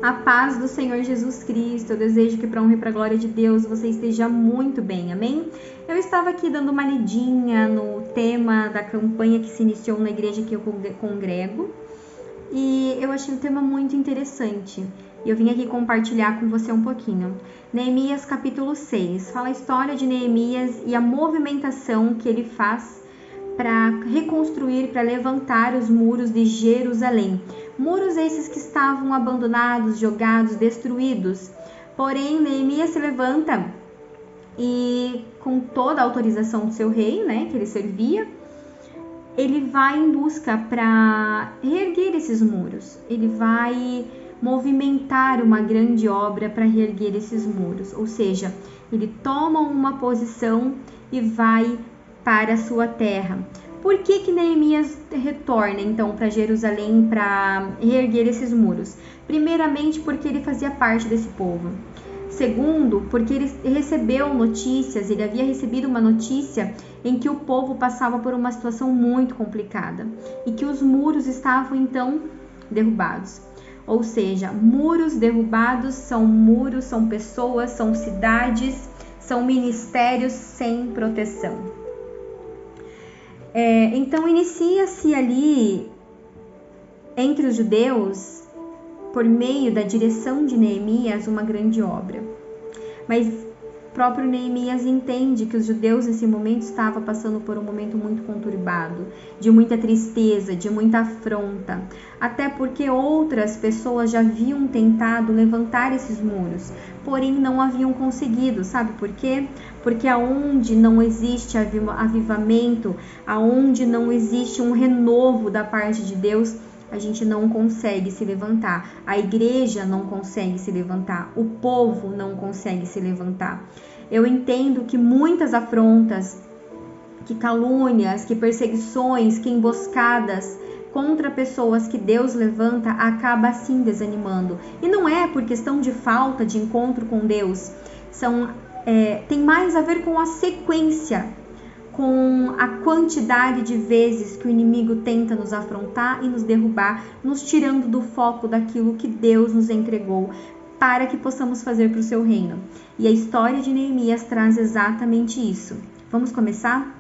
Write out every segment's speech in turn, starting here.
A paz do Senhor Jesus Cristo. Eu desejo que para honra e para a glória de Deus você esteja muito bem, amém? Eu estava aqui dando uma lidinha no tema da campanha que se iniciou na igreja que eu congrego e eu achei um tema muito interessante. E eu vim aqui compartilhar com você um pouquinho. Neemias capítulo 6, fala a história de Neemias e a movimentação que ele faz para reconstruir, para levantar os muros de Jerusalém. Muros esses que estavam abandonados, jogados, destruídos. Porém, Neemias se levanta e, com toda a autorização do seu rei, que ele servia, ele vai em busca para reerguer esses muros. Ele vai movimentar uma grande obra para reerguer esses muros. Ou seja, ele toma uma posição e vai para a sua terra. Por que Neemias retorna então para Jerusalém para reerguer esses muros? Primeiramente, porque ele fazia parte desse povo. Segundo, porque ele recebeu notícias, ele havia recebido uma notícia em que o povo passava por uma situação muito complicada e que os muros estavam então derrubados. Ou seja, muros derrubados são muros, são pessoas, são cidades, são ministérios sem proteção. Então inicia-se ali entre os judeus, por meio da direção de Neemias, uma grande obra. Mas o próprio Neemias entende que os judeus nesse momento estavam passando por um momento muito conturbado, de muita tristeza, de muita afronta, até porque outras pessoas já haviam tentado levantar esses muros, porém não haviam conseguido. Sabe por quê? Porque aonde não existe avivamento, aonde não existe um renovo da parte de Deus, a gente não consegue se levantar, a igreja não consegue se levantar, o povo não consegue se levantar. Eu entendo que muitas afrontas, que calúnias, que perseguições, que emboscadas contra pessoas que Deus levanta, acaba assim desanimando. E não é por questão de falta de encontro com Deus, tem mais a ver com a sequência, com a quantidade de vezes que o inimigo tenta nos afrontar e nos derrubar, nos tirando do foco daquilo que Deus nos entregou para que possamos fazer para o seu reino. E a história de Neemias traz exatamente isso. Vamos começar?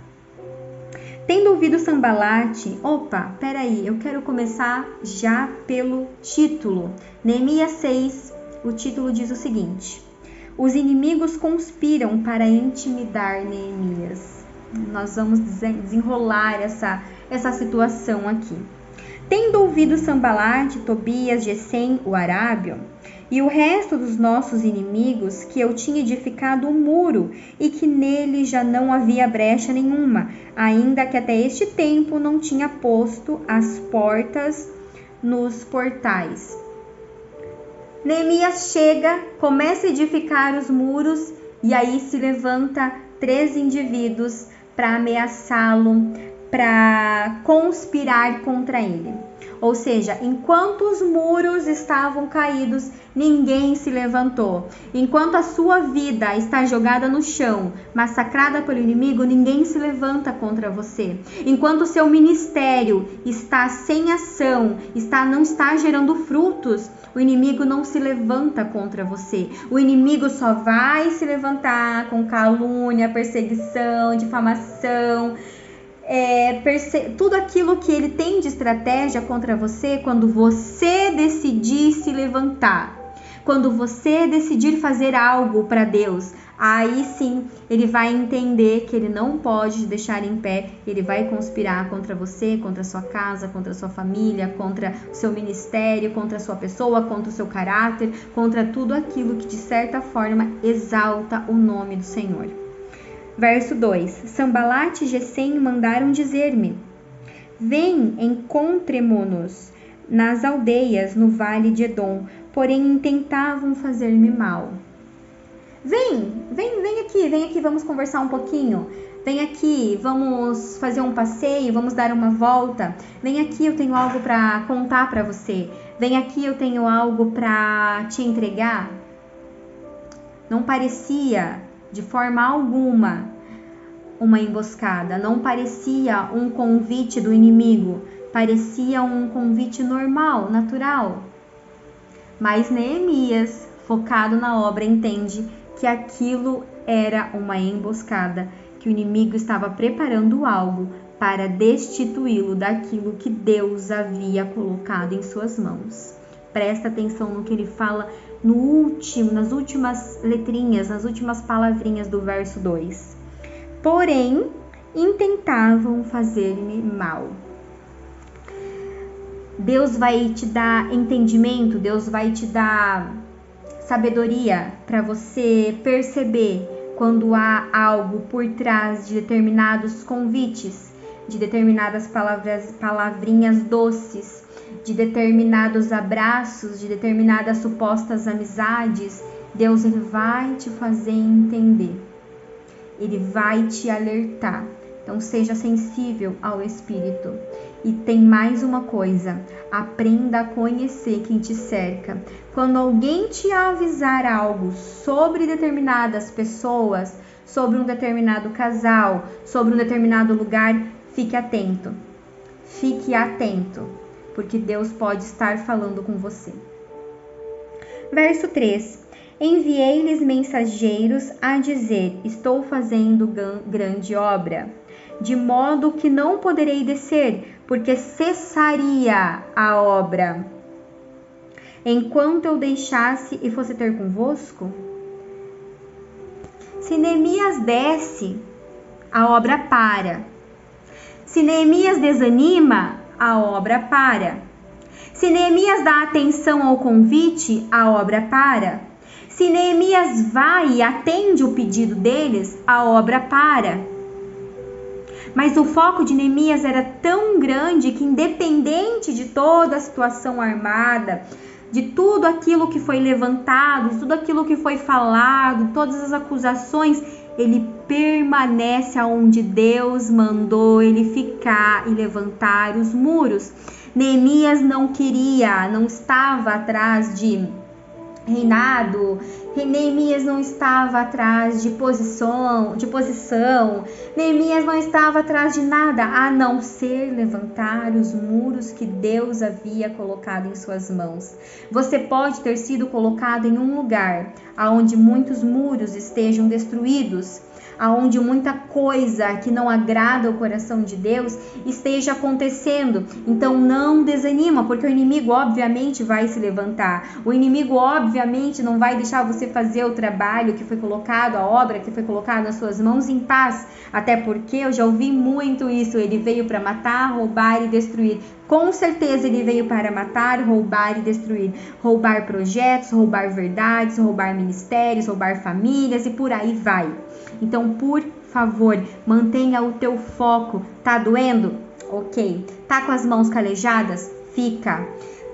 Tendo ouvido Sambalate, peraí, eu quero começar já pelo título. Neemias 6, o título diz o seguinte: os inimigos conspiram para intimidar Neemias. Nós vamos desenrolar essa situação aqui. Tendo ouvido Sambalate, Tobias, Gesem, o arábio, e o resto dos nossos inimigos, que eu tinha edificado um muro, e que nele já não havia brecha nenhuma, ainda que até este tempo não tinha posto as portas nos portais. Neemias chega, começa a edificar os muros, e aí se levanta 3 indivíduos para ameaçá-lo, para conspirar contra ele. Ou seja, enquanto os muros estavam caídos, ninguém se levantou. Enquanto a sua vida está jogada no chão, massacrada pelo inimigo, ninguém se levanta contra você. Enquanto o seu ministério está sem ação, não está gerando frutos, o inimigo não se levanta contra você. O inimigo só vai se levantar com calúnia, perseguição, difamação, tudo aquilo que ele tem de estratégia contra você quando você decidir se levantar. Quando você decidir fazer algo para Deus, aí sim ele vai entender que ele não pode te deixar em pé, ele vai conspirar contra você, contra a sua casa, contra a sua família, contra o seu ministério, contra a sua pessoa, contra o seu caráter, contra tudo aquilo que de certa forma exalta o nome do Senhor. Verso 2: Sambalate e Gesem mandaram dizer-me: vem, encontremo-nos nas aldeias no vale de Edom, porém intentavam fazer-me mal. Vem aqui, vamos conversar um pouquinho. Vem aqui, vamos fazer um passeio, vamos dar uma volta. Vem aqui, eu tenho algo para contar para você. Vem aqui, eu tenho algo para te entregar. Não parecia de forma alguma uma emboscada, não parecia um convite do inimigo, parecia um convite normal, natural. Mas Neemias, focado na obra, entende que aquilo era uma emboscada, que o inimigo estava preparando algo para destituí-lo daquilo que Deus havia colocado em suas mãos. Presta atenção no que ele fala nas últimas letrinhas, nas últimas palavrinhas do verso 2. Porém, intentavam fazer-me mal. Deus vai te dar entendimento, Deus vai te dar sabedoria para você perceber quando há algo por trás de determinados convites, de determinadas palavrinhas doces, de determinados abraços, de determinadas supostas amizades. Deus ele vai te fazer entender, ele vai te alertar. Então seja sensível ao Espírito. E tem mais uma coisa, aprenda a conhecer quem te cerca. Quando alguém te avisar algo sobre determinadas pessoas, sobre um determinado casal, sobre um determinado lugar, fique atento. Fique atento, porque Deus pode estar falando com você. Verso 3. Enviei-lhes mensageiros a dizer: estou fazendo grande obra, de modo que não poderei descer, porque cessaria a obra, enquanto eu deixasse e fosse ter convosco. Se Neemias desce, a obra para. Se Neemias desanima, a obra para. Se Neemias dá atenção ao convite, a obra para. Se Neemias vai e atende o pedido deles, a obra para. Mas o foco de Neemias era tão grande que, independente de toda a situação armada, de tudo aquilo que foi levantado, de tudo aquilo que foi falado, todas as acusações, ele permanece aonde Deus mandou ele ficar e levantar os muros. Neemias não estava atrás de reinado, Neemias não estava atrás de posição, Neemias não estava atrás de nada, a não ser levantar os muros que Deus havia colocado em suas mãos. Você pode ter sido colocado em um lugar onde muitos muros estejam destruídos, aonde muita coisa que não agrada o coração de Deus esteja acontecendo. Então não desanima, porque o inimigo obviamente vai se levantar. O inimigo obviamente não vai deixar você fazer o trabalho que foi colocado, a obra que foi colocada nas suas mãos em paz. Até porque eu já ouvi muito isso, ele veio para matar, roubar e destruir. Com certeza ele veio para matar, roubar e destruir. Roubar projetos, roubar verdades, roubar ministérios, roubar famílias e por aí vai. Então, por favor, mantenha o teu foco. Tá doendo? Ok. Tá com as mãos calejadas? Fica.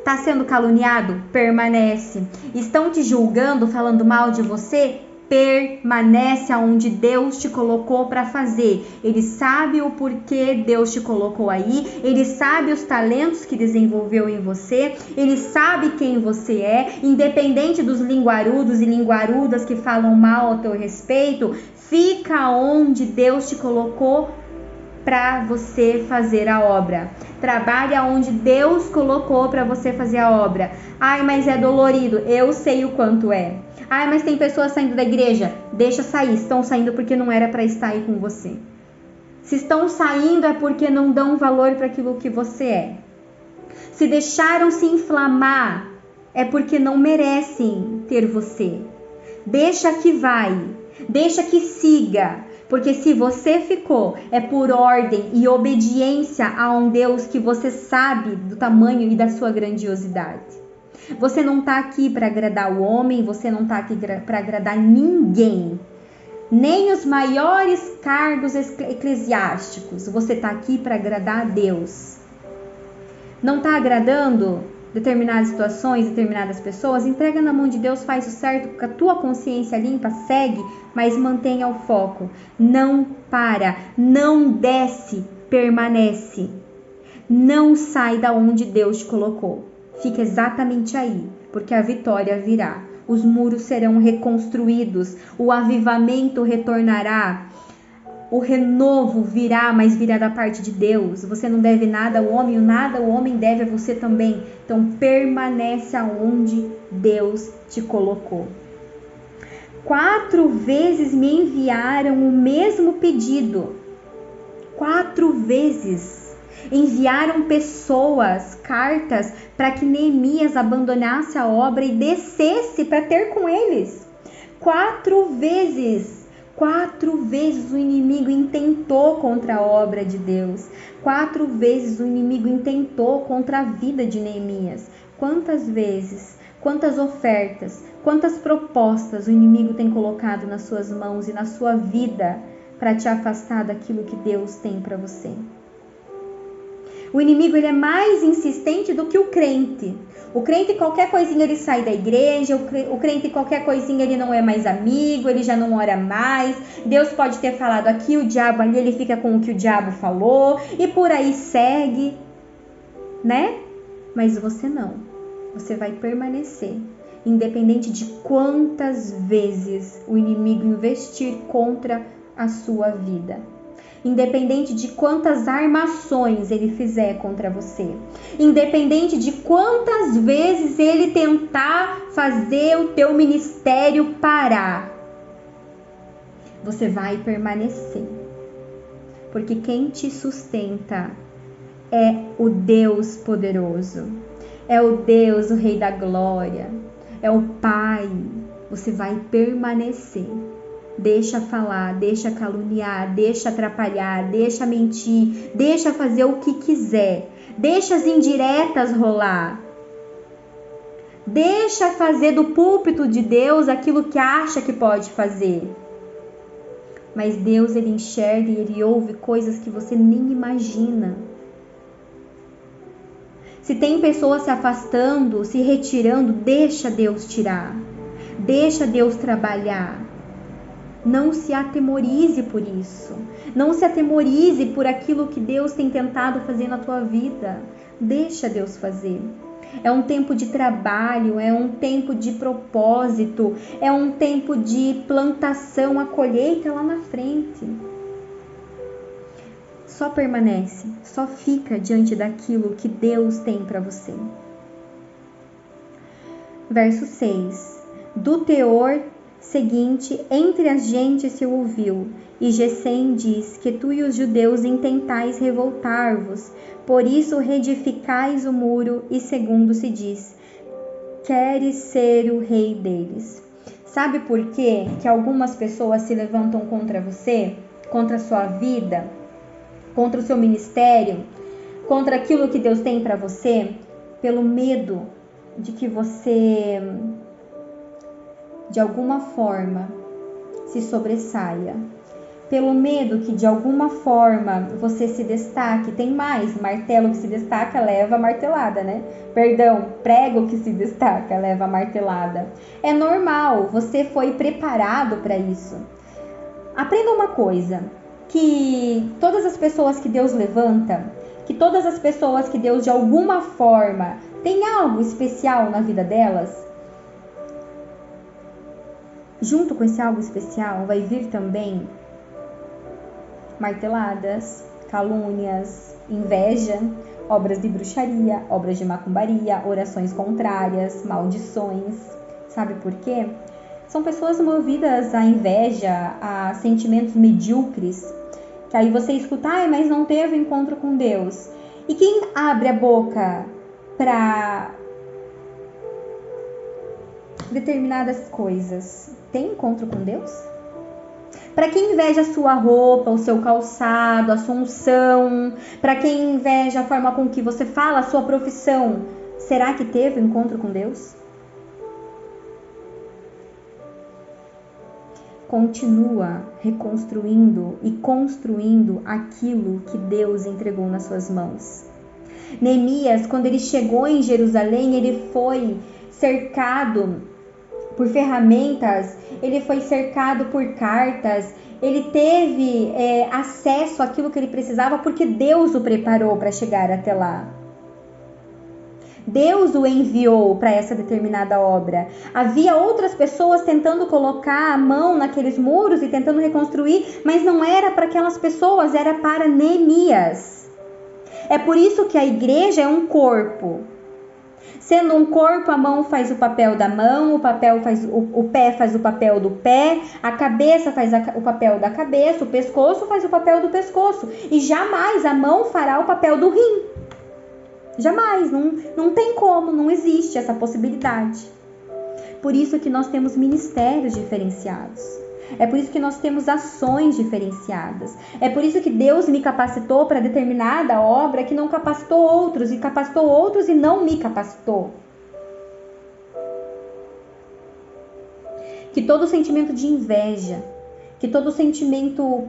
Tá sendo caluniado? Permanece. Estão te julgando, falando mal de você? Permanece aonde Deus te colocou para fazer. Ele sabe o porquê Deus te colocou aí. Ele sabe os talentos que desenvolveu em você. Ele sabe quem você é. Independente dos linguarudos e linguarudas que falam mal ao teu respeito, fica onde Deus te colocou para você fazer a obra. Trabalha onde Deus colocou para você fazer a obra. Ai, mas é dolorido. Eu sei o quanto é. Ai, mas tem pessoas saindo da igreja. Deixa sair. Estão saindo porque não era para estar aí com você. Se estão saindo é porque não dão valor para aquilo que você é. Se deixaram se inflamar é porque não merecem ter você. Deixa que vai. Deixa que siga. Porque se você ficou, é por ordem e obediência a um Deus que você sabe do tamanho e da sua grandiosidade. Você não está aqui para agradar o homem, você não está aqui para agradar ninguém. Nem os maiores cargos eclesiásticos. Você está aqui para agradar a Deus. Não está agradando determinadas situações, determinadas pessoas? Entrega na mão de Deus, faz o certo, com a tua consciência limpa, segue, mas mantenha o foco. Não para, não desce, permanece. Não sai da onde Deus te colocou. Fica exatamente aí, porque a vitória virá. Os muros serão reconstruídos, o avivamento retornará, O renovo virá, mas virá da parte de Deus. Você não deve nada ao homem, nada o homem deve a você também. Então permanece aonde Deus te colocou. 4 vezes me enviaram o mesmo pedido. 4 vezes. Enviaram pessoas, cartas, para que Neemias abandonasse a obra e descesse para ter com eles. 4 vezes. 4 vezes o inimigo intentou contra a obra de Deus. 4 vezes o inimigo intentou contra a vida de Neemias. Quantas vezes, quantas ofertas, quantas propostas o inimigo tem colocado nas suas mãos e na sua vida para te afastar daquilo que Deus tem para você? O inimigo ele é mais insistente do que o crente. O crente, qualquer coisinha, ele sai da igreja. O crente, qualquer coisinha, ele não é mais amigo, ele já não ora mais. Deus pode ter falado aqui, o diabo ali, ele fica com o que o diabo falou. E por aí segue, né? Mas você não. Você vai permanecer. Independente de quantas vezes o inimigo investir contra a sua vida. Independente de quantas armações ele fizer contra você. Independente de quantas vezes ele tentar fazer o teu ministério parar. Você vai permanecer. Porque quem te sustenta é o Deus poderoso. É o Deus, o Rei da Glória. É o Pai. Você vai permanecer. Deixa falar, deixa caluniar, deixa atrapalhar, deixa mentir, deixa fazer o que quiser. Deixa as indiretas rolar. Deixa fazer do púlpito de Deus aquilo que acha que pode fazer. Mas Deus, ele enxerga e ele ouve coisas que você nem imagina. Se tem pessoas se afastando, se retirando, deixa Deus tirar. Deixa Deus trabalhar. Não se atemorize por isso. Não se atemorize por aquilo que Deus tem tentado fazer na tua vida. Deixa Deus fazer. É um tempo de trabalho, é um tempo de propósito, é um tempo de plantação, a colheita lá na frente. Só permanece, só fica diante daquilo que Deus tem para você. Verso 6. Do teor seguinte, entre as gentes se ouviu, e Gesem diz que tu e os judeus intentais revoltar-vos, por isso reedificais o muro, e segundo se diz, queres ser o rei deles. Sabe por quê que algumas pessoas se levantam contra você, contra a sua vida, contra o seu ministério, contra aquilo que Deus tem para você? Pelo medo de que você, de alguma forma, se sobressaia. Pelo medo que de alguma forma você se destaque. Tem mais, martelo que se destaca leva martelada, né? Perdão, prego que se destaca leva martelada. É normal, você foi preparado para isso. Aprenda uma coisa, que todas as pessoas que Deus levanta, que todas as pessoas que Deus de alguma forma tem algo especial na vida delas, junto com esse algo especial vai vir também marteladas, calúnias, inveja, obras de bruxaria, obras de macumbaria, orações contrárias, maldições. Sabe por quê? São pessoas movidas à inveja, a sentimentos medíocres, que aí você escuta, mas não teve encontro com Deus. E quem abre a boca para determinadas coisas, tem encontro com Deus? Para quem inveja a sua roupa, o seu calçado, a sua unção, para quem inveja a forma com que você fala, a sua profissão, será que teve encontro com Deus? Continua reconstruindo e construindo aquilo que Deus entregou nas suas mãos. Neemias, quando ele chegou em Jerusalém, ele foi cercado por ferramentas, ele foi cercado por cartas, ele teve acesso àquilo que ele precisava porque Deus o preparou para chegar até lá. Deus o enviou para essa determinada obra. Havia outras pessoas tentando colocar a mão naqueles muros e tentando reconstruir, mas não era para aquelas pessoas, era para Neemias. É por isso que a igreja é um corpo. Sendo um corpo, a mão faz o papel da mão, o pé faz o papel do pé, a cabeça faz o papel da cabeça, o pescoço faz o papel do pescoço. E jamais a mão fará o papel do rim. Jamais, não tem como, não existe essa possibilidade. Por isso que nós temos ministérios diferenciados. É por isso que nós temos ações diferenciadas. É por isso que Deus me capacitou para determinada obra que não capacitou outros, e capacitou outros e não me capacitou. Que todo sentimento de inveja, que todo sentimento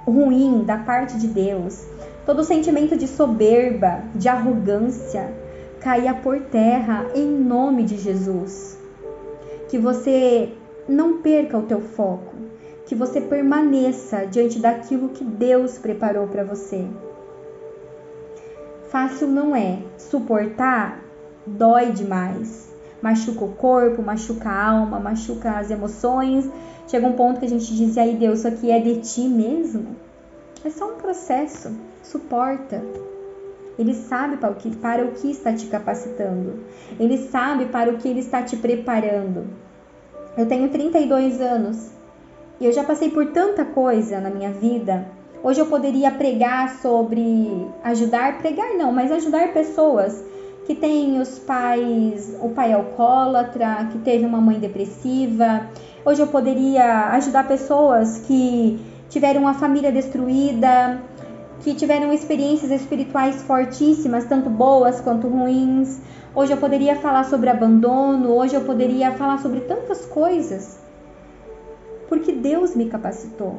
ruim da parte de Deus, todo sentimento de soberba, de arrogância, caia por terra em nome de Jesus. Que você não perca o teu foco, que você permaneça diante daquilo que Deus preparou para você. Fácil não é, suportar dói demais, machuca o corpo, machuca a alma, machuca as emoções. Chega um ponto que a gente diz, e aí Deus, isso aqui é de ti mesmo? É só um processo, suporta. Ele sabe para o que está te capacitando, ele sabe para o que ele está te preparando. Eu tenho 32 anos e eu já passei por tanta coisa na minha vida. Hoje eu poderia pregar sobre ajudar pessoas que têm o pai alcoólatra, que teve uma mãe depressiva. Hoje eu poderia ajudar pessoas que tiveram uma família destruída, que tiveram experiências espirituais fortíssimas, tanto boas quanto ruins. Hoje eu poderia falar sobre abandono, hoje eu poderia falar sobre tantas coisas, porque Deus me capacitou,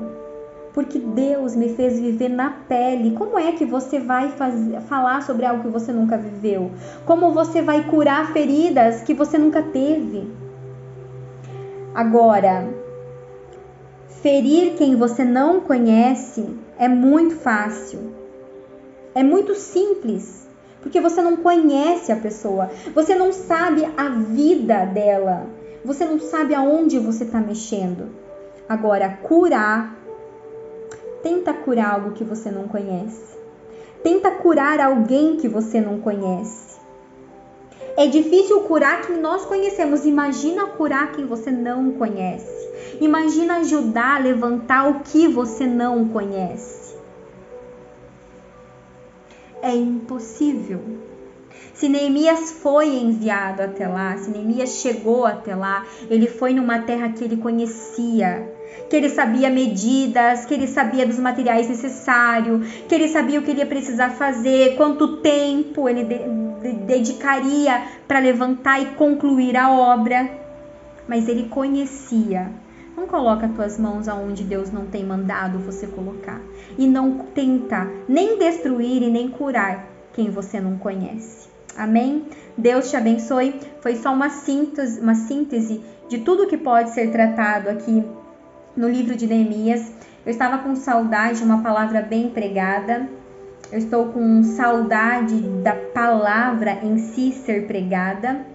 porque Deus me fez viver na pele. Como é que você vai falar sobre algo que você nunca viveu? Como você vai curar feridas que você nunca teve? Agora, ferir quem você não conhece é muito fácil, é muito simples. Porque você não conhece a pessoa, você não sabe a vida dela, você não sabe aonde você está mexendo. Agora, tenta curar algo que você não conhece. Tenta curar alguém que você não conhece. É difícil curar quem nós conhecemos, imagina curar quem você não conhece. Imagina ajudar a levantar o que você não conhece. É impossível. Se Neemias foi enviado até lá, se Neemias chegou até lá, ele foi numa terra que ele conhecia, que ele sabia medidas, que ele sabia dos materiais necessários, que ele sabia o que ele ia precisar fazer, quanto tempo ele dedicaria para levantar e concluir a obra. Mas ele conhecia. Não coloca as tuas mãos aonde Deus não tem mandado você colocar. E não tenta nem destruir e nem curar quem você não conhece. Amém? Deus te abençoe. Foi só uma síntese de tudo que pode ser tratado aqui no livro de Neemias. Eu estava com saudade de uma palavra bem pregada. Eu estou com saudade da palavra em si ser pregada.